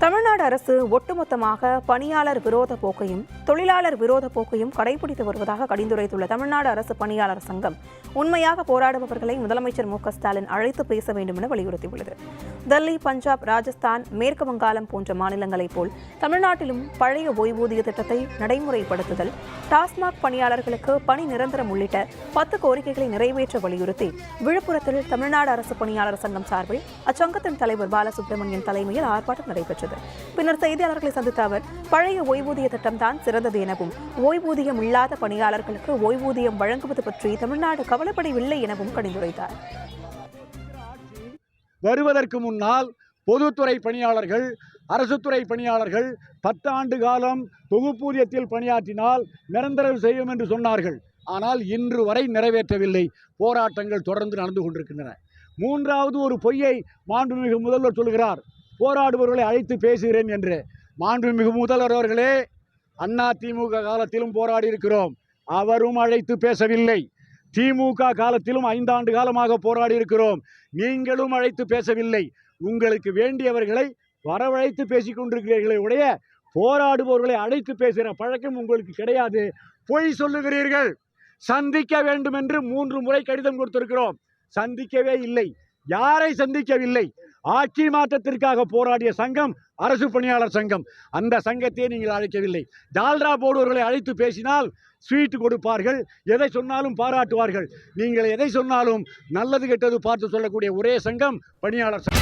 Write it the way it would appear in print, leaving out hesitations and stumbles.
தமிழ்நாடு அரசு ஒட்டுமொத்தமாக பணியாளர் விரோத போக்கையும் தொழிலாளர் விரோத போக்கையும் கடைபிடித்து வருவதாக கடிந்துரைத்துள்ள தமிழ்நாடு அரசு பணியாளர் சங்கம் உண்மையாக போராடுபவர்களை முதலமைச்சர் மு.க.ஸ்டாலின் அழைத்து பேச வேண்டும் என வலியுறுத்தியுள்ளது. டெல்லி, பஞ்சாப், ராஜஸ்தான், மேற்கு வங்காளம் போன்ற மாநிலங்களைப் போல் தமிழ்நாட்டிலும் பழைய ஓய்வூதிய திட்டத்தை நடைமுறைப்படுத்துதல், டாஸ்மாக் பணியாளர்களுக்கு பணி நிரந்தரம் உள்ளிட்ட 10 கோரிக்கைகளை நிறைவேற்ற வலியுறுத்தி விழுப்புரத்தில் தமிழ்நாடு அரசு பணியாளர் சங்கம் சார்பில் அச்சங்கத்தின் தலைவர் பாலசுப்ரமணியன் தலைமையில் ஆர்ப்பாட்டம் நடைபெற்றது. பின்னர் செய்தியாளர்களை சந்தித்த அவர், பழைய ஓய்வூதிய திட்டம் தான் சிறந்தது எனவும், ஓய்வூதியம் இல்லாத பணியாளர்களுக்கு ஓய்வூதியம் வழங்குவது பற்றி தமிழ்நாடு கவலைப்படவில்லை எனவும் கடிந்துரைத்தார். வருவதற்கு முன்னால் பொதுத்துறை பணியாளர்கள், அரசு துறை பணியாளர்கள் 10 ஆண்டு காலம் தொகுப்பூதியத்தில் பணியாற்றினால் நிரந்தரம் செய்யும் என்று சொன்னார்கள். ஆனால் இன்று வரை நிறைவேற்றவில்லை. போராட்டங்கள் தொடர்ந்து நடந்து கொண்டிருக்கின்றன. மூன்றாவது ஒரு பொய்யை மாண்புமிகு முதல்வர் சொல்கிறார், போராடுபவர்களை அழைத்து பேசுகிறேன் என்று. மாண்புமிகு முதல்வர் அவர்களே, அதிமுக காலத்திலும் போராடி இருக்கிறோம், அவரும் அழைத்து பேசவில்லை. திமுக காலத்திலும் 5 ஆண்டு காலமாக போராடி இருக்கிறோம், நீங்களும் அழைத்து பேசவில்லை. உங்களுக்கு வேண்டியவர்களை வரவழைத்து பேசிக் கொண்டிருக்கிறீர்களே உடைய போராடுபவர்களை அழைத்து பேசுகிற பழக்கம் உங்களுக்கு கிடையாது. பொய் சொல்லுகிறீர்கள். சந்திக்க வேண்டும் என்று 3 முறை கடிதம் கொடுத்திருக்கிறோம், சந்திக்கவே இல்லை. யாரை சந்திக்கவில்லை? ஆட்சி மாற்றத்திற்காக போராடிய சங்கம் அரசு பணியாளர் சங்கம். அந்த சங்கத்தை நீங்கள் அழைக்கவில்லை. ஜால்ரா போடுவர்களை அழைத்து பேசினால் ஸ்வீட் கொடுப்பார்கள், எதை சொன்னாலும் பாராட்டுவார்கள். நீங்கள் எதை சொன்னாலும் நல்லது கெட்டது பார்த்து சொல்லக்கூடிய ஒரே சங்கம் பணியாளர் சங்கம்.